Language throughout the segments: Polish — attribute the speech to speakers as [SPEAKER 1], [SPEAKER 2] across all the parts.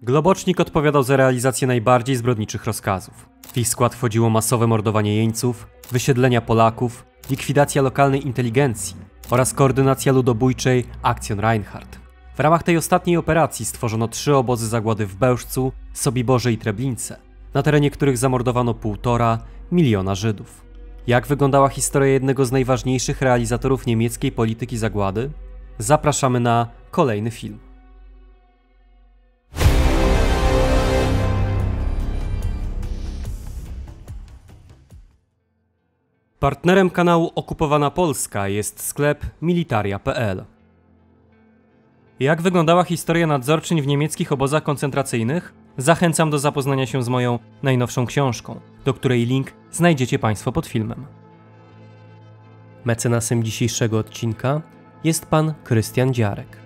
[SPEAKER 1] Globocznik odpowiadał za realizację najbardziej zbrodniczych rozkazów. W ich skład wchodziło masowe mordowanie jeńców, wysiedlenia Polaków, likwidacja lokalnej inteligencji oraz koordynacja ludobójczej Aktion Reinhardt. W ramach tej ostatniej operacji stworzono 3 obozy zagłady w Bełżcu, Sobiborze i Treblince, na terenie których zamordowano 1,5 miliona Żydów. Jak wyglądała historia jednego z najważniejszych realizatorów niemieckiej polityki zagłady? Zapraszamy na kolejny film. Partnerem kanału Okupowana Polska jest sklep Militaria.pl. Jak wyglądała historia nadzorczyń w niemieckich obozach koncentracyjnych? Zachęcam do zapoznania się z moją najnowszą książką, do której link znajdziecie Państwo pod filmem. Mecenasem dzisiejszego odcinka jest pan Krystian Dziarek.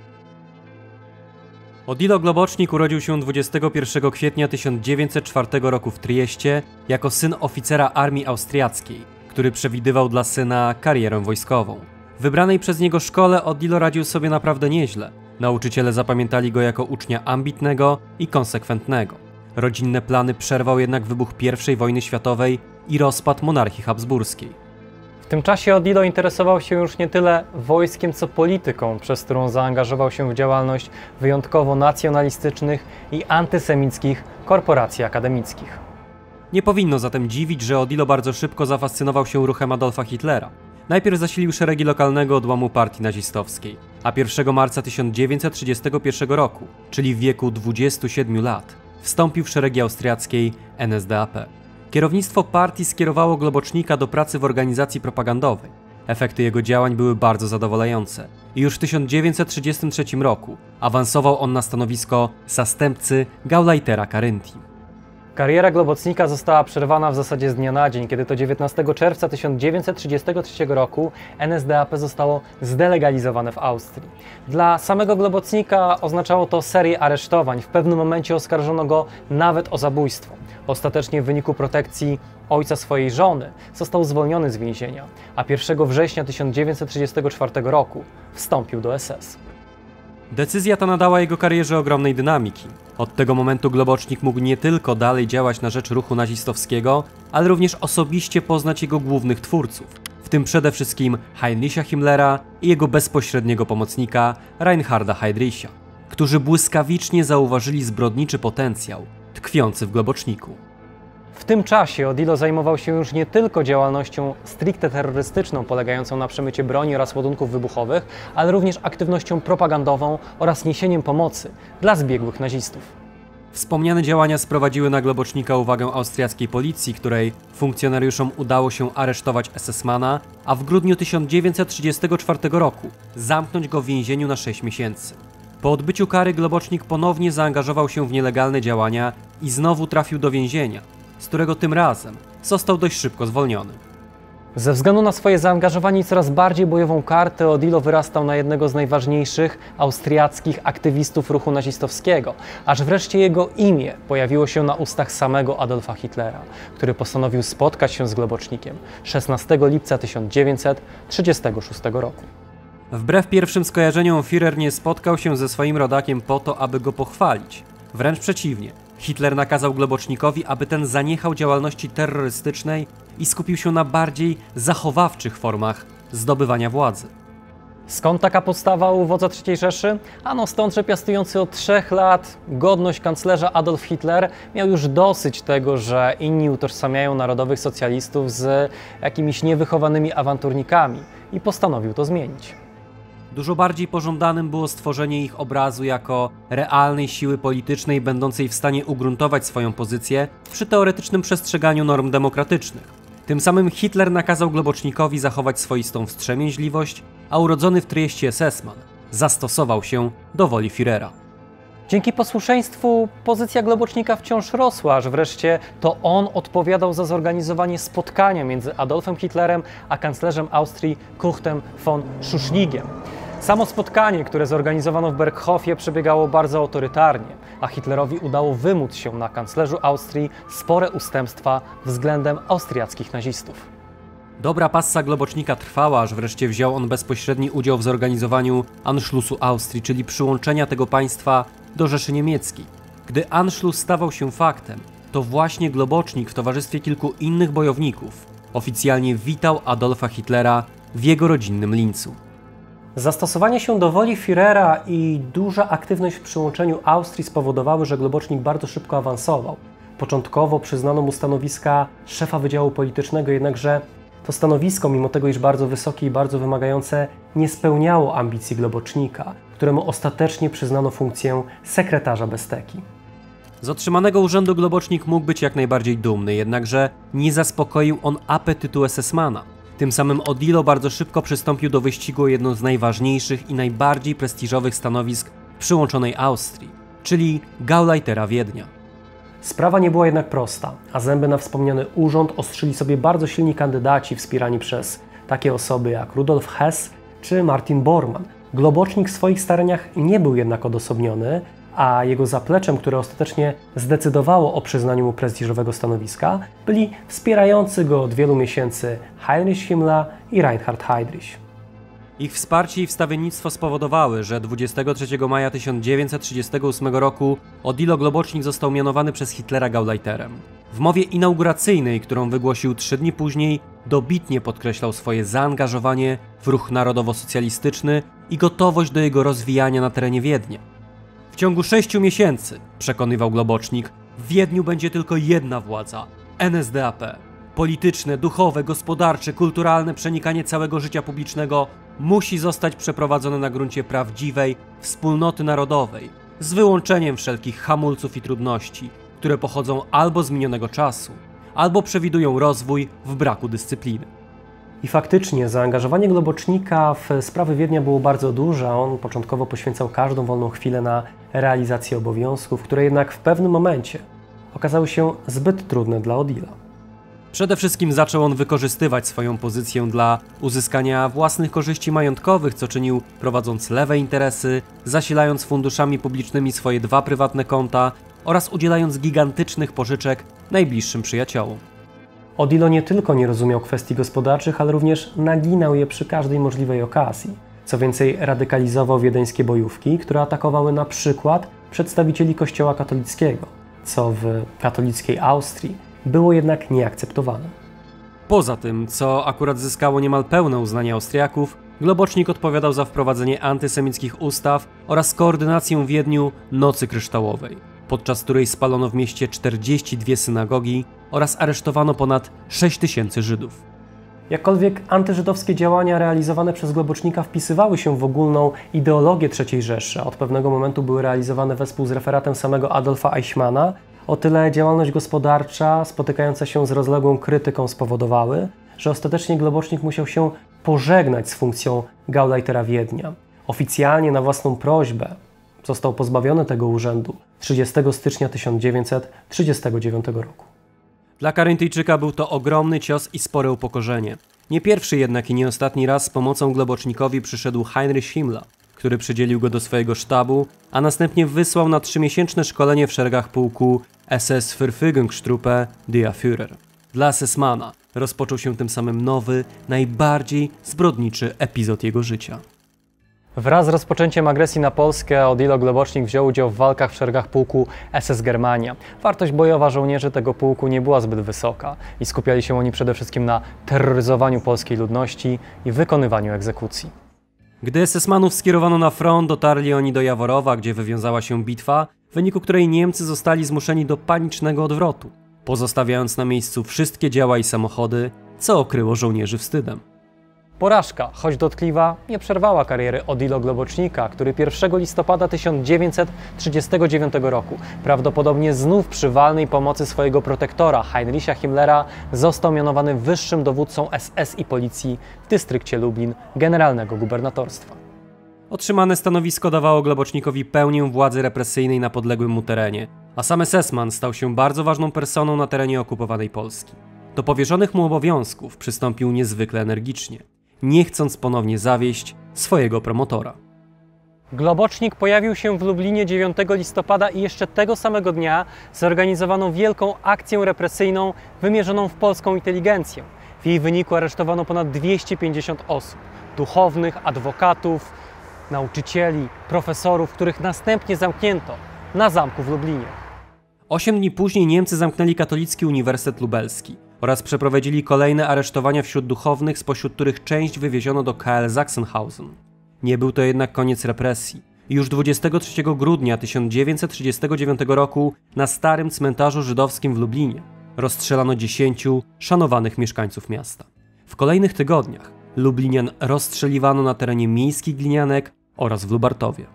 [SPEAKER 1] Odilo Globocznik urodził się 21 kwietnia 1904 roku w Trieście jako syn oficera armii austriackiej, który przewidywał dla syna karierę wojskową. W wybranej przez niego szkole Odilo radził sobie naprawdę nieźle. Nauczyciele zapamiętali go jako ucznia ambitnego i konsekwentnego. Rodzinne plany przerwał jednak wybuch I wojny światowej i rozpad monarchii habsburskiej.
[SPEAKER 2] W tym czasie Odilo interesował się już nie tyle wojskiem, co polityką, przez którą zaangażował się w działalność wyjątkowo nacjonalistycznych i antysemickich korporacji akademickich.
[SPEAKER 1] Nie powinno zatem dziwić, że Odilo bardzo szybko zafascynował się ruchem Adolfa Hitlera. Najpierw zasilił szeregi lokalnego odłamu partii nazistowskiej, a 1 marca 1931 roku, czyli w wieku 27 lat, wstąpił w szeregi austriackiej NSDAP. Kierownictwo partii skierowało Globocznika do pracy w organizacji propagandowej. Efekty jego działań były bardzo zadowalające i już w 1933 roku awansował on na stanowisko zastępcy Gauleitera Carynthi.
[SPEAKER 2] Kariera Globocnika została przerwana w zasadzie z dnia na dzień, kiedy to 19 czerwca 1933 roku NSDAP zostało zdelegalizowane w Austrii. Dla samego Globocnika oznaczało to serię aresztowań. W pewnym momencie oskarżono go nawet o zabójstwo. Ostatecznie w wyniku protekcji ojca swojej żony został zwolniony z więzienia, a 1 września 1934 roku wstąpił do SS.
[SPEAKER 1] Decyzja ta nadała jego karierze ogromnej dynamiki. Od tego momentu Globocznik mógł nie tylko dalej działać na rzecz ruchu nazistowskiego, ale również osobiście poznać jego głównych twórców, w tym przede wszystkim Heinricha Himmlera i jego bezpośredniego pomocnika Reinharda Heydricha, którzy błyskawicznie zauważyli zbrodniczy potencjał tkwiący w Globoczniku.
[SPEAKER 2] W tym czasie Odilo zajmował się już nie tylko działalnością stricte terrorystyczną polegającą na przemycie broni oraz ładunków wybuchowych, ale również aktywnością propagandową oraz niesieniem pomocy dla zbiegłych nazistów.
[SPEAKER 1] Wspomniane działania sprowadziły na Globocznika uwagę austriackiej policji, której funkcjonariuszom udało się aresztować SS-mana, a w grudniu 1934 roku zamknąć go w więzieniu na 6 miesięcy. Po odbyciu kary Globocznik ponownie zaangażował się w nielegalne działania i znowu trafił do więzienia, z którego tym razem został dość szybko zwolniony.
[SPEAKER 2] Ze względu na swoje zaangażowanie i coraz bardziej bojową kartę Odilo wyrastał na jednego z najważniejszych austriackich aktywistów ruchu nazistowskiego, aż wreszcie jego imię pojawiło się na ustach samego Adolfa Hitlera, który postanowił spotkać się z Globocznikiem 16 lipca 1936 roku.
[SPEAKER 1] Wbrew pierwszym skojarzeniom Führer nie spotkał się ze swoim rodakiem po to, aby go pochwalić. Wręcz przeciwnie. Hitler nakazał Globocznikowi, aby ten zaniechał działalności terrorystycznej i skupił się na bardziej zachowawczych formach zdobywania władzy.
[SPEAKER 2] Skąd taka postawa u wodza III Rzeszy? Ano stąd, że piastujący od 3 lat godność kanclerza Adolf Hitler miał już dosyć tego, że inni utożsamiają narodowych socjalistów z jakimiś niewychowanymi awanturnikami i postanowił to zmienić.
[SPEAKER 1] Dużo bardziej pożądanym było stworzenie ich obrazu jako realnej siły politycznej będącej w stanie ugruntować swoją pozycję przy teoretycznym przestrzeganiu norm demokratycznych. Tym samym Hitler nakazał Globocznikowi zachować swoistą wstrzemięźliwość, a urodzony w Trieście SS-man zastosował się do woli Führera.
[SPEAKER 2] Dzięki posłuszeństwu pozycja Globocznika wciąż rosła, aż wreszcie to on odpowiadał za zorganizowanie spotkania między Adolfem Hitlerem a kanclerzem Austrii Kuchtem von Schuschnigiem. Samo spotkanie, które zorganizowano w Berghofie, przebiegało bardzo autorytarnie, a Hitlerowi udało wymóc się na kanclerzu Austrii spore ustępstwa względem austriackich nazistów.
[SPEAKER 1] Dobra passa Globocznika trwała, aż wreszcie wziął on bezpośredni udział w zorganizowaniu Anschlussu Austrii, czyli przyłączenia tego państwa do Rzeszy Niemieckiej. Gdy Anschluss stawał się faktem, to właśnie Globocznik w towarzystwie kilku innych bojowników oficjalnie witał Adolfa Hitlera w jego rodzinnym Lincu.
[SPEAKER 2] Zastosowanie się do woli Führera i duża aktywność w przyłączeniu Austrii spowodowały, że Globocznik bardzo szybko awansował. Początkowo przyznano mu stanowiska szefa Wydziału Politycznego, jednakże to stanowisko, mimo tego, iż bardzo wysokie i bardzo wymagające, nie spełniało ambicji Globocznika, któremu ostatecznie przyznano funkcję sekretarza Besteki.
[SPEAKER 1] Z otrzymanego urzędu Globocznik mógł być jak najbardziej dumny, jednakże nie zaspokoił on apetytu SS-mana. Tym samym Odilo bardzo szybko przystąpił do wyścigu o jedno z najważniejszych i najbardziej prestiżowych stanowisk w przyłączonej Austrii, czyli Gauleitera Wiednia.
[SPEAKER 2] Sprawa nie była jednak prosta, a zęby na wspomniany urząd ostrzyli sobie bardzo silni kandydaci wspierani przez takie osoby jak Rudolf Hess czy Martin Bormann. Globocznik w swoich staraniach nie był jednak odosobniony, a jego zapleczem, które ostatecznie zdecydowało o przyznaniu mu prestiżowego stanowiska, byli wspierający go od wielu miesięcy Heinrich Himmler i Reinhard Heydrich.
[SPEAKER 1] Ich wsparcie i wstawiennictwo spowodowały, że 23 maja 1938 roku Odilo Globocznik został mianowany przez Hitlera Gauleiterem. W mowie inauguracyjnej, którą wygłosił 3 dni później, dobitnie podkreślał swoje zaangażowanie w ruch narodowo-socjalistyczny i gotowość do jego rozwijania na terenie Wiednia. W ciągu 6 miesięcy, przekonywał Globocznik, w Wiedniu będzie tylko jedna władza – NSDAP. Polityczne, duchowe, gospodarcze, kulturalne przenikanie całego życia publicznego musi zostać przeprowadzone na gruncie prawdziwej wspólnoty narodowej, z wyłączeniem wszelkich hamulców i trudności, które pochodzą albo z minionego czasu, albo przewidują rozwój w braku dyscypliny.
[SPEAKER 2] I faktycznie zaangażowanie Globocznika w sprawy Wiednia było bardzo duże, a on początkowo poświęcał każdą wolną chwilę na realizację obowiązków, które jednak w pewnym momencie okazały się zbyt trudne dla Odila.
[SPEAKER 1] Przede wszystkim zaczął on wykorzystywać swoją pozycję dla uzyskania własnych korzyści majątkowych, co czynił prowadząc lewe interesy, zasilając funduszami publicznymi swoje 2 prywatne konta oraz udzielając gigantycznych pożyczek najbliższym przyjaciołom.
[SPEAKER 2] Odilo nie tylko nie rozumiał kwestii gospodarczych, ale również naginał je przy każdej możliwej okazji. Co więcej, radykalizował wiedeńskie bojówki, które atakowały na przykład przedstawicieli Kościoła katolickiego, co w katolickiej Austrii było jednak nieakceptowane.
[SPEAKER 1] Poza tym, co akurat zyskało niemal pełne uznanie Austriaków, Globocznik odpowiadał za wprowadzenie antysemickich ustaw oraz koordynację w Wiedniu Nocy Kryształowej, podczas której spalono w mieście 42 synagogi oraz aresztowano ponad 6000 Żydów.
[SPEAKER 2] Jakkolwiek antyżydowskie działania realizowane przez Globocznika wpisywały się w ogólną ideologię III Rzeszy, a od pewnego momentu były realizowane wespół z referatem samego Adolfa Eichmanna, o tyle działalność gospodarcza spotykająca się z rozległą krytyką spowodowały, że ostatecznie Globocznik musiał się pożegnać z funkcją Gauleitera Wiednia. Oficjalnie na własną prośbę został pozbawiony tego urzędu 30 stycznia 1939 roku.
[SPEAKER 1] Dla Karyntejczyka był to ogromny cios i spore upokorzenie. Nie pierwszy jednak i nie ostatni raz z pomocą Globocznikowi przyszedł Heinrich Himmler, który przydzielił go do swojego sztabu, a następnie wysłał na 3-miesięczne szkolenie w szeregach pułku SS Verfügungstruppe der Führer. Dla SS-mana rozpoczął się tym samym nowy, najbardziej zbrodniczy epizod jego życia.
[SPEAKER 2] Wraz z rozpoczęciem agresji na Polskę Odilo Globocznik wziął udział w walkach w szeregach pułku SS Germania. Wartość bojowa żołnierzy tego pułku nie była zbyt wysoka i skupiali się oni przede wszystkim na terroryzowaniu polskiej ludności i wykonywaniu egzekucji.
[SPEAKER 1] Gdy SS-manów skierowano na front, dotarli oni do Jaworowa, gdzie wywiązała się bitwa, w wyniku której Niemcy zostali zmuszeni do panicznego odwrotu, pozostawiając na miejscu wszystkie działa i samochody, co okryło żołnierzy wstydem.
[SPEAKER 2] Porażka, choć dotkliwa, nie przerwała kariery Odilo Globocznika, który 1 listopada 1939 roku, prawdopodobnie znów przy walnej pomocy swojego protektora Heinricha Himmlera, został mianowany wyższym dowódcą SS i policji w dystrykcie Lublin Generalnego Gubernatorstwa.
[SPEAKER 1] Otrzymane stanowisko dawało Globocznikowi pełnię władzy represyjnej na podległym mu terenie, a sam SS-man stał się bardzo ważną personą na terenie okupowanej Polski. Do powierzonych mu obowiązków przystąpił niezwykle energicznie, nie chcąc ponownie zawieść swojego promotora.
[SPEAKER 2] Globocznik pojawił się w Lublinie 9 listopada i jeszcze tego samego dnia zorganizowano wielką akcję represyjną wymierzoną w polską inteligencję. W jej wyniku aresztowano ponad 250 osób, duchownych, adwokatów, nauczycieli, profesorów, których następnie zamknięto na zamku w Lublinie.
[SPEAKER 1] 8 dni później Niemcy zamknęli Katolicki Uniwersytet Lubelski oraz przeprowadzili kolejne aresztowania wśród duchownych, spośród których część wywieziono do KL Sachsenhausen. Nie był to jednak koniec represji. Już 23 grudnia 1939 roku na starym cmentarzu żydowskim w Lublinie rozstrzelano 10 szanowanych mieszkańców miasta. W kolejnych tygodniach Lublinian rozstrzeliwano na terenie miejskich Glinianek oraz w Lubartowie.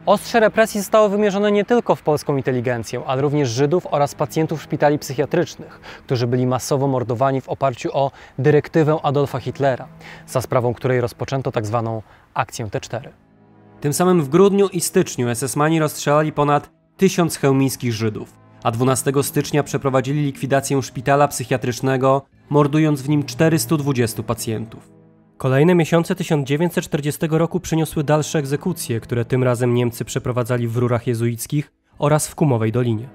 [SPEAKER 2] Ostrze represji zostało wymierzone nie tylko w polską inteligencję, ale również Żydów oraz pacjentów szpitali psychiatrycznych, którzy byli masowo mordowani w oparciu o dyrektywę Adolfa Hitlera, za sprawą której rozpoczęto tzw. akcję T4.
[SPEAKER 1] Tym samym w grudniu i styczniu SS-mani rozstrzelali ponad 1000 chełmińskich Żydów, a 12 stycznia przeprowadzili likwidację szpitala psychiatrycznego, mordując w nim 420 pacjentów. Kolejne miesiące 1940 roku przyniosły dalsze egzekucje, które tym razem Niemcy przeprowadzali w rurach jezuickich oraz w Kumowej Dolinie.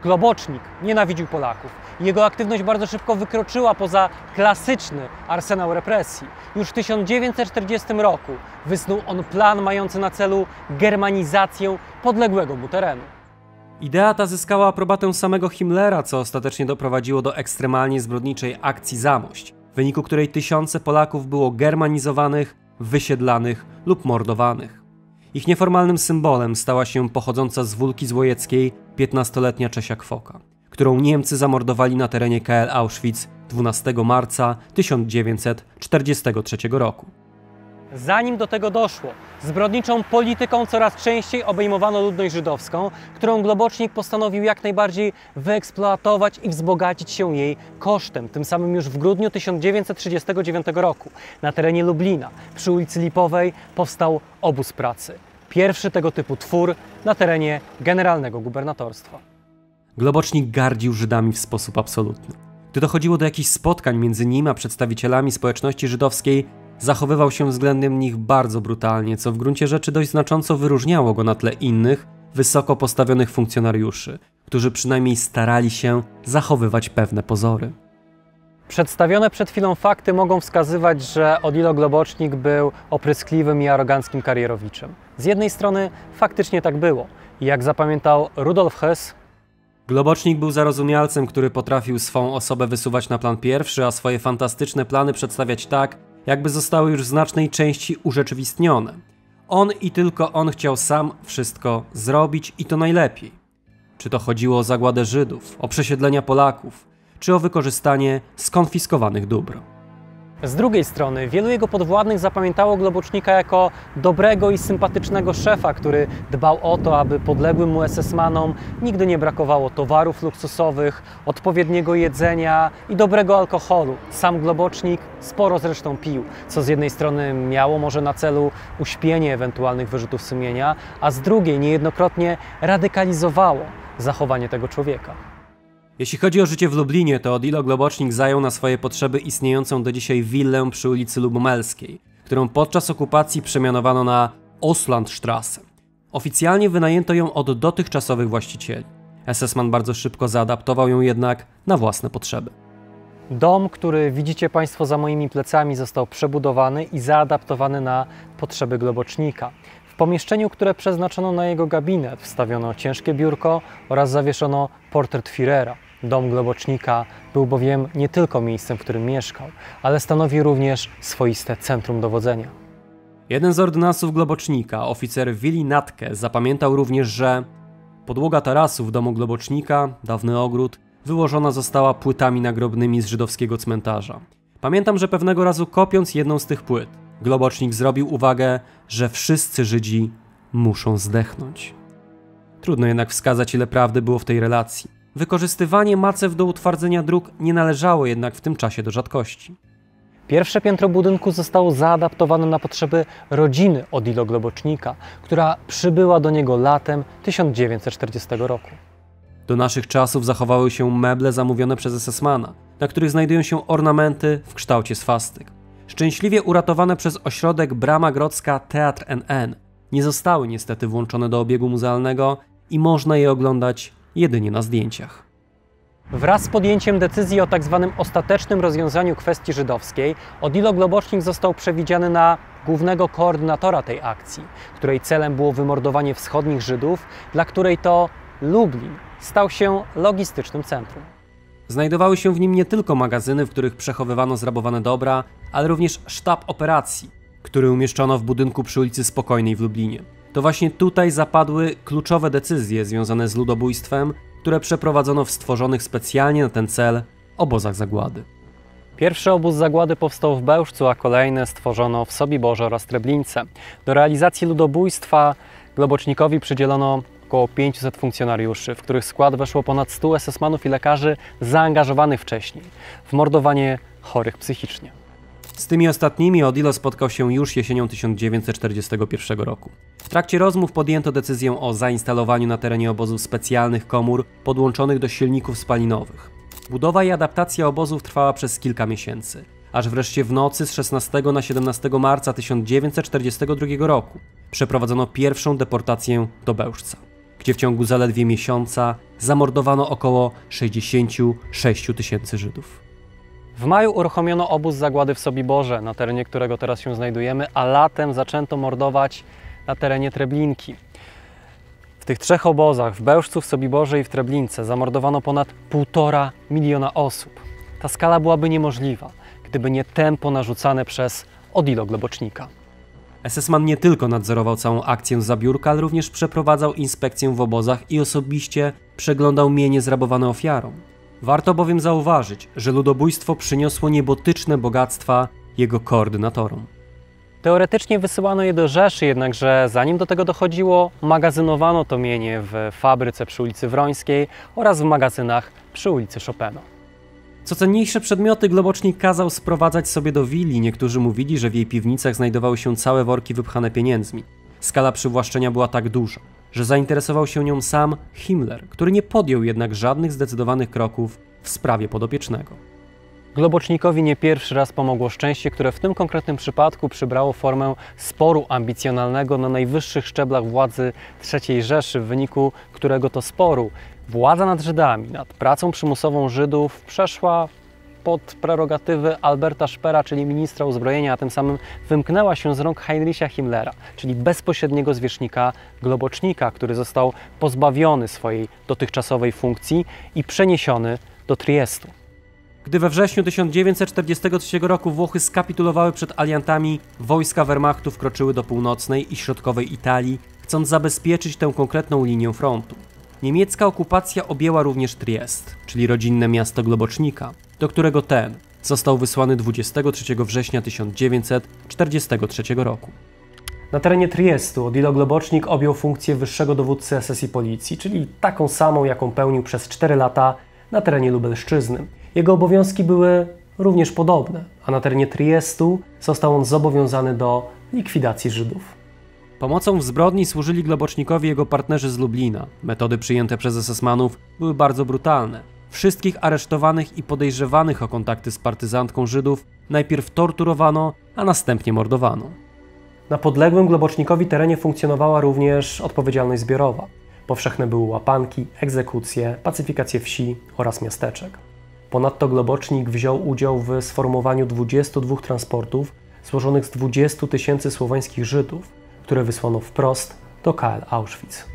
[SPEAKER 2] Globocznik nienawidził Polaków. Jego aktywność bardzo szybko wykroczyła poza klasyczny arsenał represji. Już w 1940 roku wysnuł on plan mający na celu germanizację podległego mu terenu.
[SPEAKER 1] Idea ta zyskała aprobatę samego Himmlera, co ostatecznie doprowadziło do ekstremalnie zbrodniczej akcji Zamość, w wyniku której tysiące Polaków było germanizowanych, wysiedlanych lub mordowanych. Ich nieformalnym symbolem stała się pochodząca z Wólki Złojeckiej 15-letnia Czesia Kwoka, którą Niemcy zamordowali na terenie KL Auschwitz 12 marca 1943 roku.
[SPEAKER 2] Zanim do tego doszło, zbrodniczą polityką coraz częściej obejmowano ludność żydowską, którą Globocznik postanowił jak najbardziej wyeksploatować i wzbogacić się jej kosztem. Tym samym już w grudniu 1939 roku na terenie Lublina przy ulicy Lipowej powstał obóz pracy. Pierwszy tego typu twór na terenie generalnego gubernatorstwa.
[SPEAKER 1] Globocznik gardził Żydami w sposób absolutny. Gdy dochodziło do jakichś spotkań między nim a przedstawicielami społeczności żydowskiej, zachowywał się względem nich bardzo brutalnie, co w gruncie rzeczy dość znacząco wyróżniało go na tle innych, wysoko postawionych funkcjonariuszy, którzy przynajmniej starali się zachowywać pewne pozory.
[SPEAKER 2] Przedstawione przed chwilą fakty mogą wskazywać, że Odilo Globocznik był opryskliwym i aroganckim karierowiczem. Z jednej strony faktycznie tak było. I jak zapamiętał Rudolf Hess,
[SPEAKER 1] Globocznik był zarozumialcem, który potrafił swą osobę wysuwać na plan pierwszy, a swoje fantastyczne plany przedstawiać tak, jakby zostały już w znacznej części urzeczywistnione. On i tylko on chciał sam wszystko zrobić i to najlepiej. Czy to chodziło o zagładę Żydów, o przesiedlenia Polaków, czy o wykorzystanie skonfiskowanych dóbr.
[SPEAKER 2] z drugiej strony wielu jego podwładnych zapamiętało Globocznika jako dobrego i sympatycznego szefa, który dbał o to, aby podległym mu SS-manom nigdy nie brakowało towarów luksusowych, odpowiedniego jedzenia i dobrego alkoholu. Sam Globocznik sporo zresztą pił, co z jednej strony miało może na celu uśpienie ewentualnych wyrzutów sumienia, a z drugiej niejednokrotnie radykalizowało zachowanie tego człowieka.
[SPEAKER 1] Jeśli chodzi o życie w Lublinie, to Odilo Globocznik zajął na swoje potrzeby istniejącą do dzisiaj willę przy ulicy Lubomelskiej, którą podczas okupacji przemianowano na Auslandstraße. Oficjalnie wynajęto ją od dotychczasowych właścicieli. SS-man bardzo szybko zaadaptował ją jednak na własne potrzeby.
[SPEAKER 2] Dom, który widzicie Państwo za moimi plecami, został przebudowany i zaadaptowany na potrzeby Globocznika. W pomieszczeniu, które przeznaczono na jego gabinet, wstawiono ciężkie biurko oraz zawieszono portret Führera. Dom Globocznika był bowiem nie tylko miejscem, w którym mieszkał, ale stanowił również swoiste centrum dowodzenia.
[SPEAKER 1] Jeden z ordynansów Globocznika, oficer Willi Natke, zapamiętał również, że podłoga tarasu w domu Globocznika, dawny ogród, wyłożona została płytami nagrobnymi z żydowskiego cmentarza. Pamiętam, że pewnego razu kopiąc jedną z tych płyt, Globocznik zrobił uwagę, że wszyscy Żydzi muszą zdechnąć. Trudno jednak wskazać, ile prawdy było w tej relacji. Wykorzystywanie macew do utwardzenia dróg nie należało jednak w tym czasie do rzadkości.
[SPEAKER 2] Pierwsze piętro budynku zostało zaadaptowane na potrzeby rodziny Odilo Globocznika, która przybyła do niego latem 1940 roku.
[SPEAKER 1] Do naszych czasów zachowały się meble zamówione przez SS-mana, na których znajdują się ornamenty w kształcie swastyk. Szczęśliwie uratowane przez ośrodek Brama Grodzka Teatr NN nie zostały niestety włączone do obiegu muzealnego i można je oglądać jedynie na zdjęciach.
[SPEAKER 2] Wraz z podjęciem decyzji o tzw. ostatecznym rozwiązaniu kwestii żydowskiej, Odilo Globocznik został przewidziany na głównego koordynatora tej akcji, której celem było wymordowanie wschodnich Żydów, dla której to Lublin stał się logistycznym centrum.
[SPEAKER 1] Znajdowały się w nim nie tylko magazyny, w których przechowywano zrabowane dobra, ale również sztab operacji, który umieszczono w budynku przy ulicy Spokojnej w Lublinie. To właśnie tutaj zapadły kluczowe decyzje związane z ludobójstwem, które przeprowadzono w stworzonych specjalnie na ten cel obozach zagłady.
[SPEAKER 2] Pierwszy obóz zagłady powstał w Bełżcu, a kolejne stworzono w Sobiborze oraz Treblince. Do realizacji ludobójstwa Globocznikowi przydzielono około 500 funkcjonariuszy, w których skład weszło ponad 100 SS-manów i lekarzy zaangażowanych wcześniej w mordowanie chorych psychicznie.
[SPEAKER 1] Z tymi ostatnimi Odilo spotkał się już jesienią 1941 roku. W trakcie rozmów podjęto decyzję o zainstalowaniu na terenie obozów specjalnych komór podłączonych do silników spalinowych. Budowa i adaptacja obozów trwała przez kilka miesięcy, aż wreszcie w nocy z 16 na 17 marca 1942 roku przeprowadzono pierwszą deportację do Bełżca, gdzie w ciągu zaledwie miesiąca zamordowano około 66 000 Żydów.
[SPEAKER 2] W maju uruchomiono obóz zagłady w Sobiborze, na terenie którego teraz się znajdujemy, a latem zaczęto mordować na terenie Treblinki. W tych trzech obozach, w Bełżcu, w Sobiborze i w Treblince, zamordowano ponad 1,5 miliona osób. Ta skala byłaby niemożliwa, gdyby nie tempo narzucane przez Odilo Globocznika.
[SPEAKER 1] SS-man nie tylko nadzorował całą akcję z zabiórka, ale również przeprowadzał inspekcję w obozach i osobiście przeglądał mienie zrabowane ofiarom. Warto bowiem zauważyć, że ludobójstwo przyniosło niebotyczne bogactwa jego koordynatorom.
[SPEAKER 2] Teoretycznie wysyłano je do Rzeszy, jednakże zanim do tego dochodziło, magazynowano to mienie w fabryce przy ulicy Wrońskiej oraz w magazynach przy ulicy Chopina.
[SPEAKER 1] Co cenniejsze przedmioty Globocznik kazał sprowadzać sobie do willi. Niektórzy mówili, że w jej piwnicach znajdowały się całe worki wypchane pieniędzmi. Skala przywłaszczenia była tak duża, że zainteresował się nią sam Himmler, który nie podjął jednak żadnych zdecydowanych kroków w sprawie podopiecznego.
[SPEAKER 2] Globocznikowi nie pierwszy raz pomogło szczęście, które w tym konkretnym przypadku przybrało formę sporu ambicjonalnego na najwyższych szczeblach władzy III Rzeszy, w wyniku którego to sporu władza nad Żydami, nad pracą przymusową Żydów przeszła pod prerogatywy Alberta Speera, czyli ministra uzbrojenia, a tym samym wymknęła się z rąk Heinricha Himmlera, czyli bezpośredniego zwierzchnika Globocznika, który został pozbawiony swojej dotychczasowej funkcji i przeniesiony do Triestu.
[SPEAKER 1] Gdy we wrześniu 1943 roku Włochy skapitulowały przed aliantami, wojska Wehrmachtu wkroczyły do północnej i środkowej Italii, chcąc zabezpieczyć tę konkretną linię frontu. Niemiecka okupacja objęła również Triest, czyli rodzinne miasto Globocznika, do którego ten został wysłany 23 września 1943 roku.
[SPEAKER 2] Na terenie Triestu Odilo Globocznik objął funkcję wyższego dowódcy SS i policji, czyli taką samą, jaką pełnił przez 4 lata na terenie Lubelszczyzny. Jego obowiązki były również podobne, a na terenie Triestu został on zobowiązany do likwidacji Żydów.
[SPEAKER 1] Pomocą w zbrodni służyli Globocznikowi jego partnerzy z Lublina. Metody przyjęte przez SS-manów były bardzo brutalne. Wszystkich aresztowanych i podejrzewanych o kontakty z partyzantką Żydów najpierw torturowano, a następnie mordowano.
[SPEAKER 2] Na podległym Globocznikowi terenie funkcjonowała również odpowiedzialność zbiorowa. Powszechne były łapanki, egzekucje, pacyfikacje wsi oraz miasteczek. Ponadto Globocznik wziął udział w sformowaniu 22 transportów złożonych z 20 000 słoweńskich Żydów, które wysłano wprost do KL Auschwitz.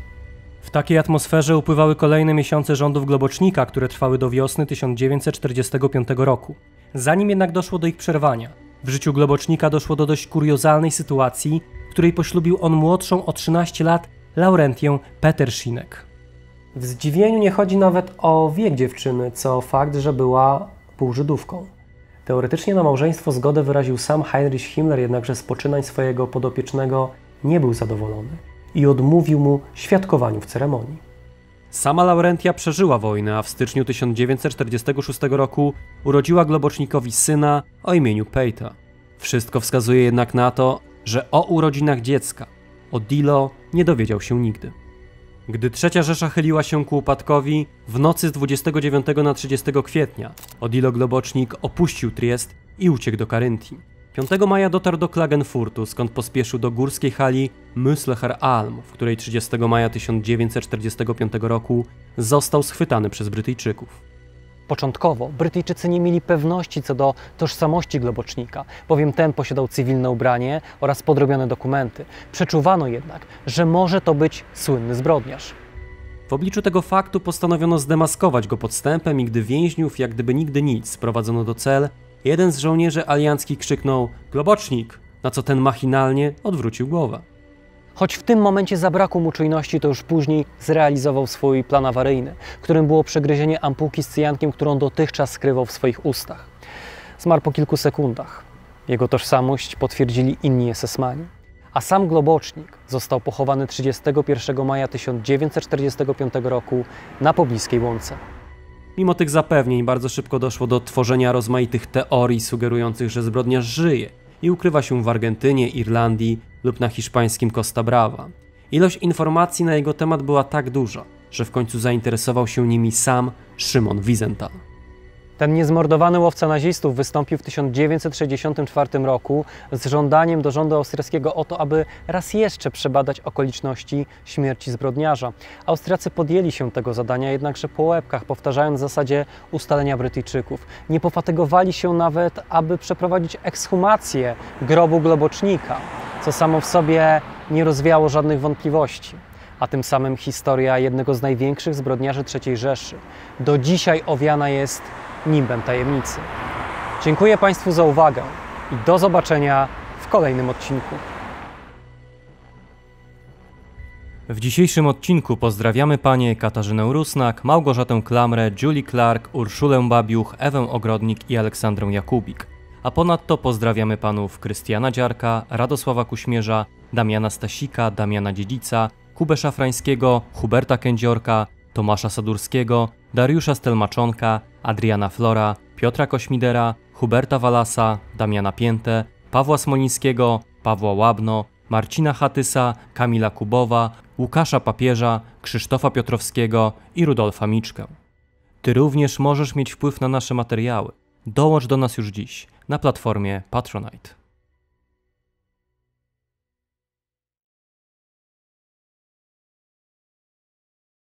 [SPEAKER 1] W takiej atmosferze upływały kolejne miesiące rządów Globocznika, które trwały do wiosny 1945 roku. Zanim jednak doszło do ich przerwania, w życiu Globocznika doszło do dość kuriozalnej sytuacji, w której poślubił on młodszą o 13 lat Laurentię Peterszynek.
[SPEAKER 2] W zdziwieniu nie chodzi nawet o wiek dziewczyny, co fakt, że była półżydówką. Teoretycznie na małżeństwo zgodę wyraził sam Heinrich Himmler, jednakże z poczynań swojego podopiecznego nie był zadowolony i odmówił mu świadkowaniu w ceremonii.
[SPEAKER 1] Sama Laurentia przeżyła wojnę, a w styczniu 1946 roku urodziła Globocznikowi syna o imieniu Pejta. Wszystko wskazuje jednak na to, że o urodzinach dziecka Odilo nie dowiedział się nigdy. Gdy III Rzesza chyliła się ku upadkowi, w nocy z 29 na 30 kwietnia Odilo Globocznik opuścił Triest i uciekł do Karyntii. 5 maja dotarł do Klagenfurtu, skąd pospieszył do górskiej hali Müsleher Alm, w której 30 maja 1945 roku został schwytany przez Brytyjczyków.
[SPEAKER 2] Początkowo Brytyjczycy nie mieli pewności co do tożsamości Globocznika, bowiem ten posiadał cywilne ubranie oraz podrobione dokumenty. Przeczuwano jednak, że może to być słynny zbrodniarz.
[SPEAKER 1] W obliczu tego faktu postanowiono zdemaskować go podstępem i gdy więźniów jak gdyby nigdy nic sprowadzono do cel, jeden z żołnierzy alianckich krzyknął „Globocznik!”, na co ten machinalnie odwrócił głowę.
[SPEAKER 2] Choć w tym momencie zabrakło mu czujności, to już później zrealizował swój plan awaryjny, którym było przegryzienie ampułki z cyjankiem, którą dotychczas skrywał w swoich ustach. Zmarł po kilku sekundach. Jego tożsamość potwierdzili inni SS-mani. A sam Globocznik został pochowany 31 maja 1945 roku na pobliskiej Łące.
[SPEAKER 1] Mimo tych zapewnień bardzo szybko doszło do tworzenia rozmaitych teorii sugerujących, że zbrodniarz żyje i ukrywa się w Argentynie, Irlandii lub na hiszpańskim Costa Brava. Ilość informacji na jego temat była tak duża, że w końcu zainteresował się nimi sam Szymon Wiesenthal.
[SPEAKER 2] Ten niezmordowany łowca nazistów wystąpił w 1964 roku z żądaniem do rządu austriackiego o to, aby raz jeszcze przebadać okoliczności śmierci zbrodniarza. Austriacy podjęli się tego zadania, jednakże po łebkach, powtarzając w zasadzie ustalenia Brytyjczyków. Nie pofatygowali się nawet, aby przeprowadzić ekshumację grobu Globocznika, co samo w sobie nie rozwiało żadnych wątpliwości. A tym samym historia jednego z największych zbrodniarzy III Rzeszy do dzisiaj owiana jest nimbem tajemnicy. Dziękuję Państwu za uwagę i do zobaczenia w kolejnym odcinku.
[SPEAKER 1] W dzisiejszym odcinku pozdrawiamy panie Katarzynę Rusnak, Małgorzatę Klamrę, Julie Clark, Urszulę Babiuch, Ewę Ogrodnik i Aleksandrę Jakubik. A ponadto pozdrawiamy panów Krystiana Dziarka, Radosława Kuśmierza, Damiana Stasika, Damiana Dziedzica, Kubę Szafrańskiego, Huberta Kędziorka, Tomasza Sadurskiego, Dariusza Stelmaczonka, Adriana Flora, Piotra Kośmidera, Huberta Walasa, Damiana Piętę, Pawła Smolińskiego, Pawła Łabno, Marcina Hatysa, Kamila Kubowa, Łukasza Papieża, Krzysztofa Piotrowskiego i Rudolfa Miczkę. Ty również możesz mieć wpływ na nasze materiały. Dołącz do nas już dziś na platformie Patronite.